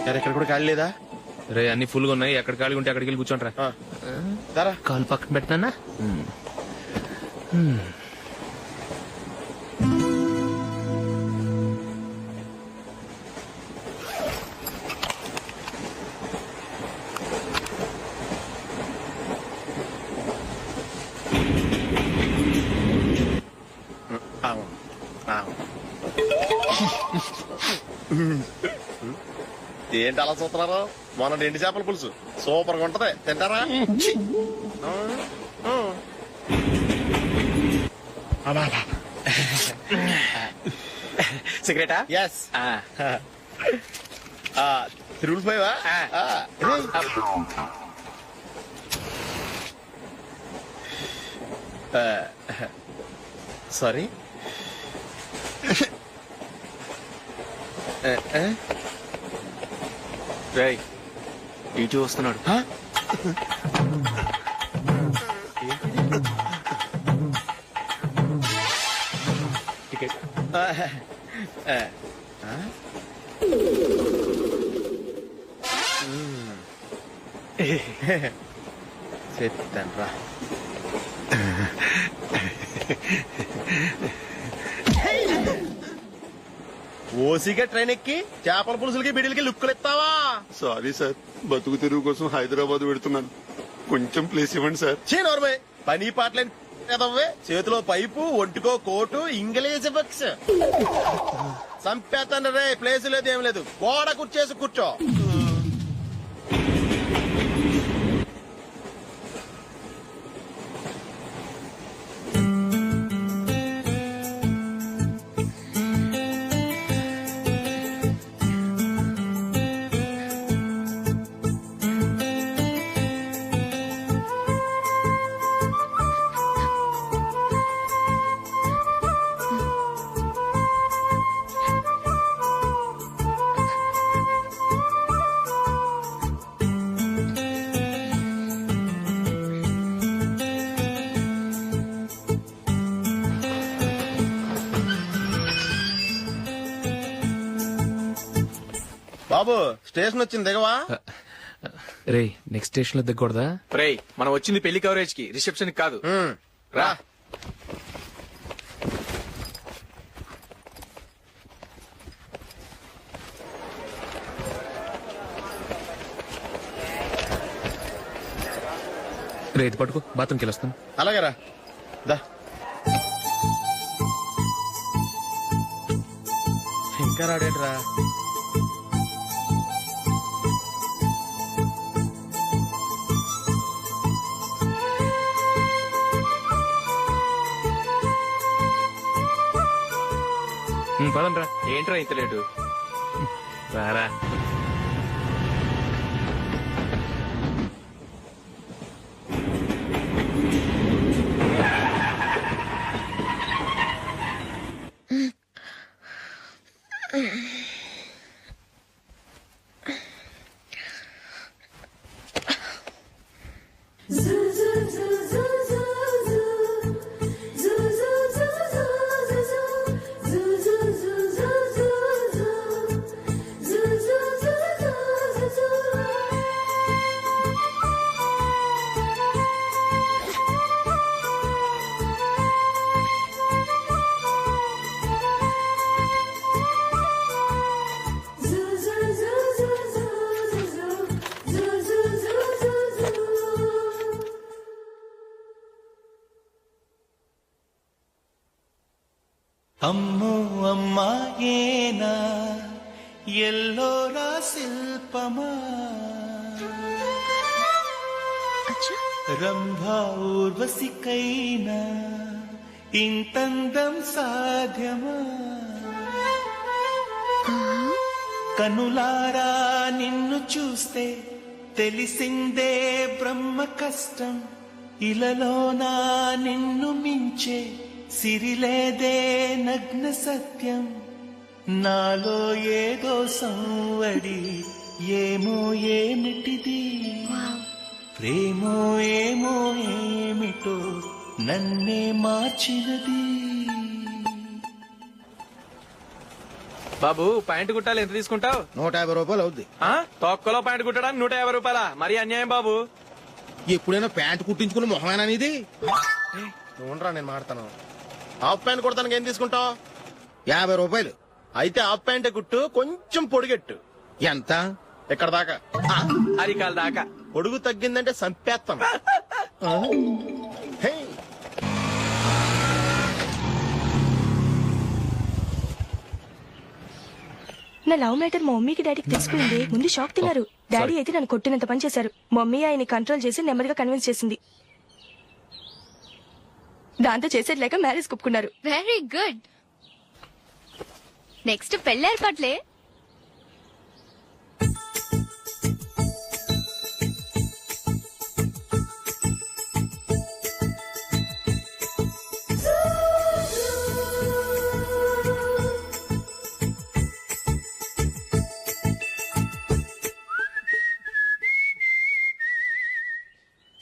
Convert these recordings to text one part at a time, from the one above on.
ఎక్కడ కూడా ఖాళీ లేదా? రే అన్ని ఫుల్ గా ఉన్నాయి, ఎక్కడ ఖాళీ ఉంటే అక్కడికి వెళ్ళి కూర్చోంటారా. దారా కాలు పక్కన పెట్టినా. ఏంటి అలా చూస్తున్నారు? మొన్న ఎండి చేపల పులుసు సూపర్ గా ఉంటది, తింటారా? సిగరెటా? ఎస్. తిరుగులు పోయావా? సారీ. రేయ్ ఇటు వస్తున్నాడు. టికెట్. చెప్తాను రా. ఓసిగా ట్రైన్ ఎక్కి చేపల పులుసులకి బిడిలకి లుక్కులు ఇస్తావా? సారీ సార్, బతుకు తెరువు కోసం హైదరాబాద్ పెడుతున్నాను, కొంచెం ప్లేస్ ఇవ్వండి సార్. నోర్మే పని పాటలేని కదవ్వే. చేతిలో పైపు, ఒంటికో కోటు, ఇంగ్లీష్ బుక్స్. సంపేతాను రే. ప్లేస్ లేదు, ఏం లేదు. గోడ కూర్చేసి కూర్చో. బాబు స్టేషన్ వచ్చింది, దిగవా? రే నెక్స్ట్ స్టేషన్ లో దిగకూడదా? రేయ్ మనం వచ్చింది పెళ్లి కవరేజ్ కి, రిసెప్షన్ కాదు. రా. రే ఇది పట్టుకో, బాత్రూమ్కి వెళ్ళొస్తాను. అలాగే రా. దా. ఇంకా రాడేట్రా? పదండ్రా. ఏంట్రా ఇంత లేటు? రారా. అమ్మో అమ్మాయేనా ఎల్లోరా శిల్పమా, రంభా ఊర్వశికైనా ఇంతందం సాధ్యమా, కనులారా నిన్ను చూస్తే తెలిసిందే బ్రహ్మ కష్టం, ఇలలోనా నిన్ను మించే సిరిలేదే నగ్న సత్యం, నాలో ఏదో సంవడి ఏమో ఏమిటిది, ప్రేమో ఏమో ఏమిటో నన్నే మార్చినది. బాబు ప్యాంటు కుట్టాలి ఎంత తీసుకుంటావు? 150 రూపాయలు అవుద్ది. తొక్కలో ప్యాంటు కుట్టడానికి 150 రూపాయల? మరీ అన్యాయం బాబు. ఎప్పుడైనా ప్యాంట్ కుట్టించుకుని మొహమేనా ఇది? నువ్వురా, నేను మాడతాను. హాఫ్ ప్యాంట్ కుడతానికి ఏం తీసుకుంటావు? 50 రూపాయలు. అయితే హాఫ్ ప్యాంటే కుట్టు, కొంచెం పొడిగెట్టు. ఎంత? ఎక్కడ దాకా? అరికాల దాకా. పొడుగు తగ్గిందంటే సంపేస్తాను. హే. నా లవ్ మ్యాటర్ మా మమ్మీకి డాడీకి తెలిసిపోయింది. ముందు షాక్ తిన్నారు. డాడీ అయితే నన్ను కొట్టినంత పని చేశారు. మమ్మీ ఆయన్ని కంట్రోల్ చేసి నెమ్మదిగా కన్విన్స్ చేసింది. దాంతో చేసేది లేక మ్యారేజ్ కుప్పుకున్నారు. Very good. నెక్స్ట్ పెళ్లి ఏర్పాట్లే.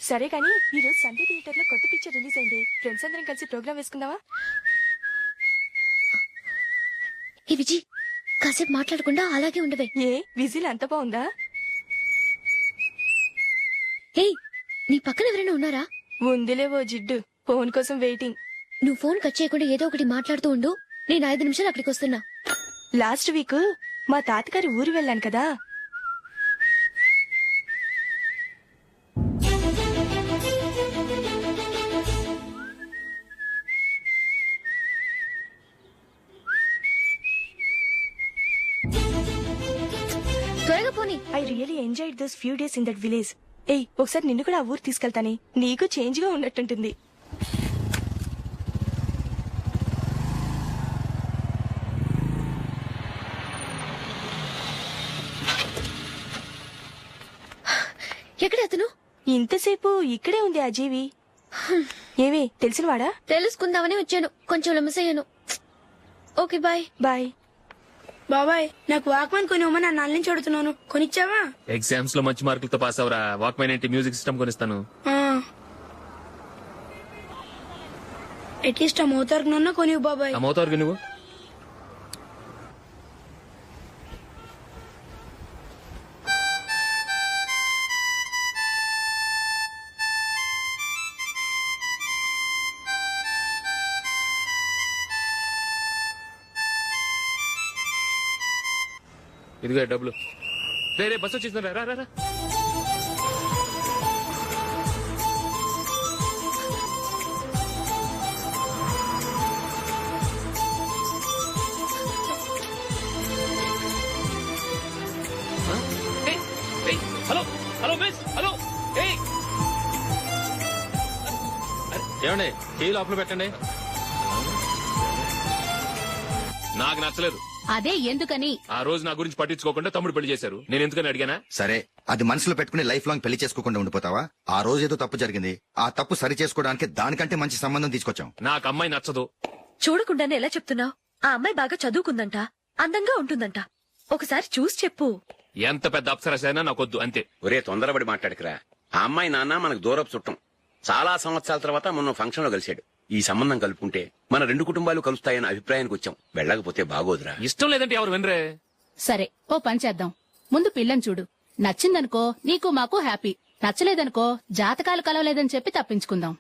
సరే కానీ ఈ రోజు సండే థియేటర్ లో కొత్త పిక్చర్ రిలీజ్ అయింది. ఫ్రెండ్స్ అందరం కలిసి ప్రోగ్రామ్ వేసుకుందామా? ఈ విజి కాసేపు మాట్లాడకుండా అలాగే ఉండవే. ఏ విజిల్ అంత బాగుందా? హే, నీ పక్కన ఎవరైనా ఉన్నారా? ఉందిలేవో జిడ్డు, ఫోన్ కోసం వెయిటింగ్. నువ్వు ఫోన్ కట్ చేయకుండా ఏదో ఒకటి మాట్లాడుతూ ఉండు. నేను 5 నిమిషాలు అక్కడికి వస్తున్నా. లాస్ట్ వీక్ మా తాతగారి ఊరు వెళ్ళాను కదా. త్వరగా పోనీ. I really enjoyed those few days in that village. ఏయ్, ఒకసారి నిన్ను కూడా ఆ ఊరు తీసుకెళ్తానే. నీకు చేంజ్ గా ఉన్నట్టుంటుంది. ఎక్కడ అతను? ఇంతసేపు ఇక్కడే ఉంది ఆ జీవి. ఏవి తెలిసినవాడా? తెలుసుకుందామని వచ్చాను. కొంచెం లెమసయ్యాను. Okay bye. బాయ్. బాబాయ్, నాకు వాక్మన్ కొనివ్వమని నా నాన్న నుంచి అడుగుతున్నాను. కొనిచ్చావా? ఎగ్జామ్స్ లో మంచి మార్కులతో పాస్ అవరా. వాక్మెన్ ఏంటి, మ్యూజిక్ సిస్టమ్ కొనిస్తాను. అట్లీస్ట్ ఆ మోతార్కు నన్న కొనివ్వు బాబాయ్. ఆ మోతారు నువ్వు. ఇదిగో డబ్బులు. రే బస్ వచ్చేసిందా? రా రా రా. Hello hello miss, hello. ఏమండి, టీ లోపల పెట్టండి. నాకు నచ్చలేదు. అదే ఎందుకని? ఆ రోజు నా గురించి పట్టించుకోకుండా తమ్ముడు పెళ్లి చేశారు. నేను ఎందుకని అడిగానా? సరే, అది మనసులో పెట్టుకుని లైఫ్ లాంగ్ పెళ్లి చేసుకోకుండా ఉండిపోతావా? ఆ రోజు ఏదో తప్పు జరిగింది. ఆ తప్పు సరి చేసుకోవడానికి దానికంటే మంచి సంబంధం తీసుకొచ్చాం. నాకు అమ్మాయి నచ్చదు. చూడకుండానే ఎలా చెప్తున్నావు? ఆ అమ్మాయి బాగా చదువుకుందంట, అందంగా ఉంటుందంట. ఒకసారి చూసి చెప్పు. ఎంత పెద్ద అప్సరసైనా నాకొద్దు, అంతే. ఒరే, తొందరపడి మాట్లాడకురా. ఆ అమ్మాయి నాన్న మనకు దూరపు చుట్టం. చాలా సంవత్సరాల తర్వాత మొన్న ఫంక్షన్ లో కలిశాడు. ఈ సంబంధం కలుపుకుంటే మన 2 కుటుంబాలు కలుస్తాయన్న అభిప్రాయానికి వచ్చాం. వెళ్ళకపోతే బాగోదురా. ఇష్టం లేదంటే ఎవరు వినరే. సరే, ఓ పని చేద్దాం. ముందు పిల్లని చూడు. నచ్చిందనుకో నీకు మాకు హ్యాపీ. నచ్చలేదనుకో జాతకాలు కలవలేదని చెప్పి తప్పించుకుందాం.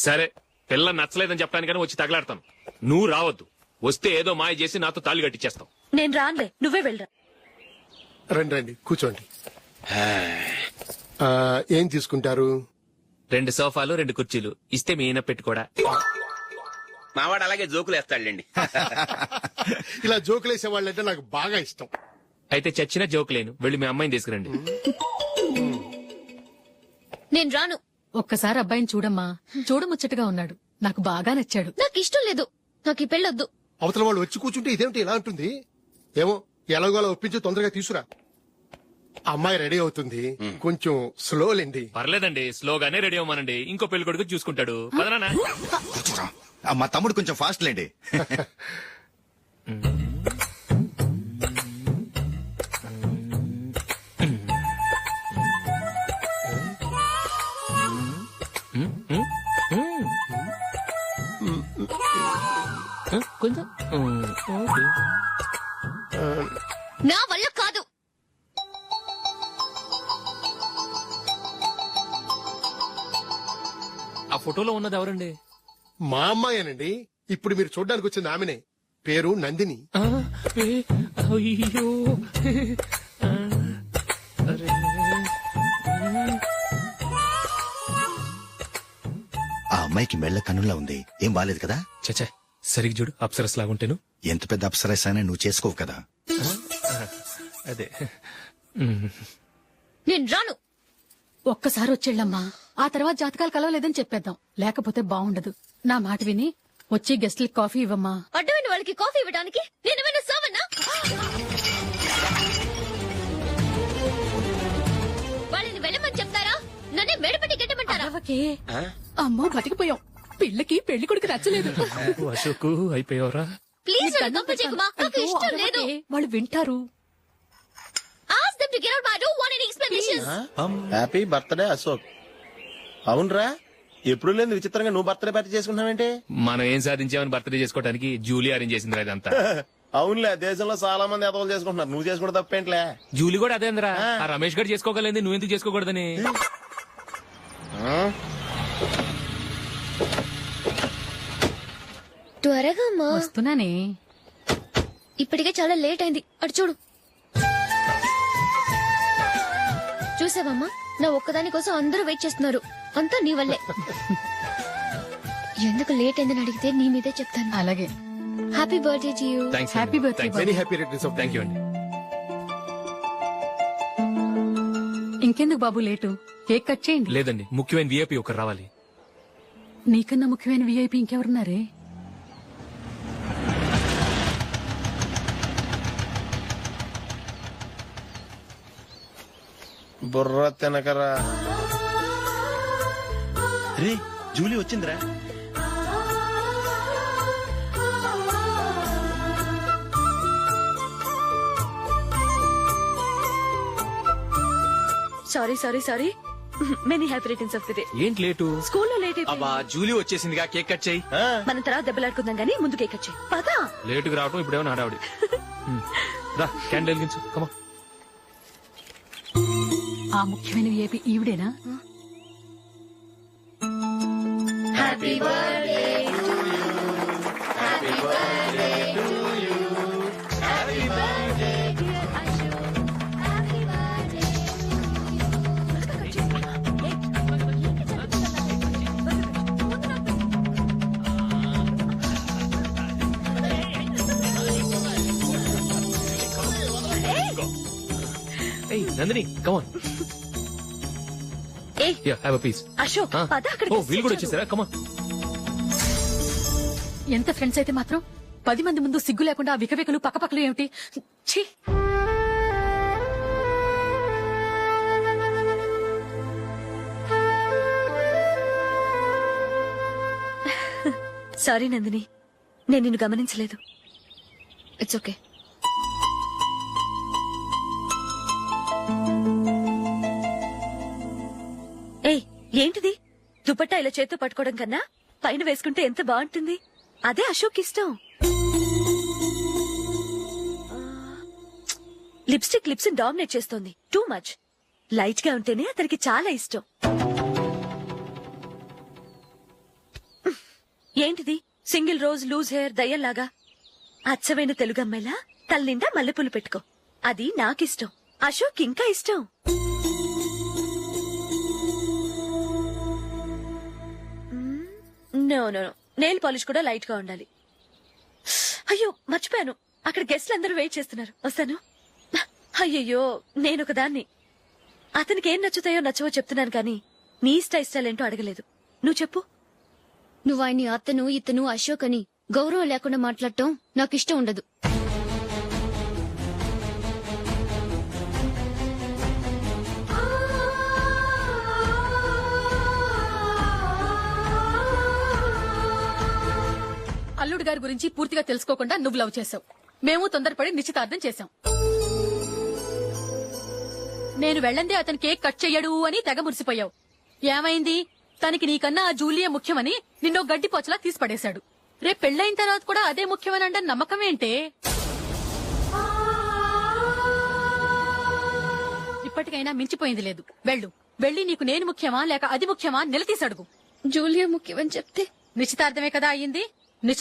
సరే, పిల్ల నచ్చలేదని చెప్పడానికని వచ్చి తగలాడతాను. నువ్వు రావద్దు. వస్తే ఏదో మాయ చేసి నాతో తాళి కట్టించేస్తావు. నేను రానులే, నువ్వే వెళ్ళరా. రండి రండి, కూర్చోండి. ఏం తీసుకుంటారు? 2 సోఫాలు 2 కుర్చీలు ఇస్తే మీ ఈయన పెట్టుకోడా. మావాడు అలాగే జోకులు వేస్తాడులేండి. ఇలా జోకులేసే వాళ్ళంటే నాకు బాగా ఇష్టం. అయితే చచ్చిన జోక్ లేను. వెళ్ళి మీ అమ్మాయిని తీసుకురండి. నేను రాను. ఒక్కసారి అబ్బాయిని చూడమ్మా. చూడముచ్చటగా ఉన్నాడు. నాకు బాగా నచ్చాడు. నాకు ఇష్టం లేదు. నాకు ఈ పెళ్ళొద్దు. అవతల వాళ్ళు వచ్చి కూర్చుంటే ఇదేమిటి ఇలా ఉంటుంది? ఏమో, ఎలాగోలా ఒప్పించి తొందరగా తీసుకురా. అమ్మాయి రెడీ అవుతుంది, కొంచెం స్లో లేండి. పర్లేదండి, స్లోగానే రెడీ అవ్వమనండి. ఇంకో పెళ్లి కొడుకు చూసుకుంటాడు. పదనా. మా తమ్ముడు కొంచెం ఫాస్ట్ లేండి. కొంచెం నా వల్ల కాదు. ఆ ఫోటోలో ఉన్నది ఎవరండి? మా అమ్మాయేనండి. ఇప్పుడు మీరు చూడడానికి వచ్చింది ఆమెనే. పేరు నందిని. అయ్యో ఆ అమ్మాయికి మెళ్ళ కన్నులా ఉంది. ఏం బాలేదు కదా? చచ్చా సరిగ్గా చూడు, అప్సరస్ లాగుంటేను. ఎంత పెద్ద అప్సరస్ అయినా నువ్వు చేసుకోవు కదా. అదే నేను రాను. ఒక్కసారి వచ్చేళ్ళమ్మా, ఆ తర్వాత జాతకాలు కలవలేదని చెప్పేద్దాం. లేకపోతే బాగుండదు. నా మాట విని వచ్చి గెస్ట్లకి కాఫీ ఇవ్వమ్మా. అడ్డమైన వాళ్ళకి కాఫీ ఇవ్వడానికి నేనేమైనా సావన్నా? వాళ్ళని వెళ్ళమని చెప్తారా? నన్నే మెడపట్టి గెట్టమంటారా? అరవకే. అమ్మో బతికిపోయాం. పిల్లకి పెళ్లి కొడుకు నచ్చలేదు. అశోక్ అయిపోయావరా? ప్లీజ్ నన్ను కంపెల్ చేయకుమా. నాకు ఇష్టం లేదు. వాళ్ళు వింటారు. Ask them to get out. I don't want any explanations. Happy birthday Ashok. అవునరా, ఎప్పుడు లేదు విచిత్రంగా నువ్వు బర్త్డే పార్టీ చేసుకుంటున్నావేంటి? మనం ఏం సాధించామని బర్త్డే చేసుకోవడానికి జూలీ అరేంజ్ చేసింది ఇదంతా. అవునులే, దేశంలో చాలా మంది ఎదవలు చేసుకుంటున్నారు. నువ్వు చేసుకుంటే తప్పేంట్లే. జూలీ కూడా అదేంద్రా. ఆ రమేష్ గారు చేసుకోగలేదు, నువ్వెందుకు చేసుకోకూడదని. త్వరగా అమ్మా. వస్తున్నానే. ఇప్పటికే చాలా లేట్ అయింది. అటు చూడు. చూసావమ్మా, నా ఒక్కదాని కోసం అందరూ వెయిట్ చేస్తున్నారు. అంతా నీ వల్లే. ఎందుకు లేట్ అయిందని అడిగితే నీ మీదే చెప్తాను. అలాగే. Happy birthday to you. Thanks. Happy birthday. Very happy returns of. Thank you అండి. ఇంకెందుకు బాబు లేటు? కేక్ కట్ చేయండి. లేదండి, ముఖ్యమైన విఐపి ఒకరు రావాలి. నీకన్నా ముఖ్యమైన విఐపి ఇంకెవరున్నారే? బుర్ర తినకరా. రే, జూలీ వచ్చిందిరా. Sorry sorry sorry. Many happy returns of the day. ఏంటి లేటు? స్కూల్లో లేట్ అబ్బా అయిపోయింది. జూలీ వచ్చేసిందిగా, కేక్ కట్ చేయి. మనం తర్వాత దెబ్బలాడుకుందాం గానీ ముందు కేక్ వచ్చాయి. పదా. లేటుగా రావటం ఇప్పుడేమో నాడావిడి. రా, క్యాండిల్ వెలిగించు. కమా. ఆ ముఖ్యమైన విఐపి ఈవిడేనా? Happy birthday to you. Happy birthday to you. Happy birthday dear Ashok. Happy birthday. ఏయ్ నందిని, కమాన్. ఏ యా, హ్యావ్ ఎ పీస్. అశోక్ పద. అక్కడ ఓ, వీళ్ళు కూడా వచ్చేసారా? కమాన్. ఎంత ఫ్రెండ్స్ అయితే మాత్రం 10 మంది ముందు సిగ్గు లేకుండా ఆ వికవికలు పక్కపక్కలు ఏమిటి? ఛీ! సారీ నందిని, నేను నిన్ను గమనించలేదు. It's okay. ఏయ్ ఏంటిది? దుపట్టా ఇలా చేత్తో పట్టుకోవడం కన్నా పైన వేసుకుంటే ఎంత బాగుంటుంది. అదే అశోక్ ఇష్టం. లిప్స్టిక్ లిప్స్ డామినేట్ చేస్తోంది. Too much. లైట్ గా ఉంటేనే అతనికి చాలా ఇష్టం. ఏంటిది? సింగిల్ రోజ్ లూజ్ హెయిర్ దయ్యంలాగా. అచ్చమైన తెలుగు అమ్మాయిలా తల్లిండా మల్లెపూలు పెట్టుకో. అది నాకిష్టం. అశోక్ ఇంకా ఇష్టం. No no no, nail polish కూడా లైట్ గా ఉండాలి. అయ్యో మర్చిపోయాను, అక్కడ గెస్ట్లు అందరూ వెయిట్ చేస్తున్నారు. వస్తాను. అయ్యయ్యో, నేనొక దాన్ని. అతనికి ఏం నచ్చుతాయో నచ్చవో చెప్తున్నాను కానీ నీ ఇష్టాలేంటో అడగలేదు. నువ్వు చెప్పు. నువ్వు ఆయన్ని అతను ఇతను అశోక్ అని గౌరవం లేకుండా మాట్లాడటం నాకు ఇష్టం ఉండదు. అల్లుడు గారి గురించి పూర్తిగా తెలుసుకోకుండా నువ్వు లవ్ చేసావు. మేము తొందరపడి నిశ్చితార్థం చేశాం. నేను వెళ్ళందే అతను కేక్ కట్ చెయ్యడు అని తెగ మురిసిపోయావు. ఏమైంది? తనకి నీకన్నా ఆ జూలియే ముఖ్యమని నిన్నో గడ్డి పోచలా తీసి పడేశాడు. రేపు పెళ్ళైన తర్వాత కూడా అదే ముఖ్యమని అంటే నమ్మకం ఏంటే? ఎప్పటికైనా మించిపోయింది లేదు. వెళ్ళు, వెళ్ళి నీకు నేను ముఖ్యమా లేక అది ముఖ్యమా నిలదీసి అడుగు. జూలియా ముఖ్యమని చెప్తే నిశ్చితార్థమే కదా అయ్యింది.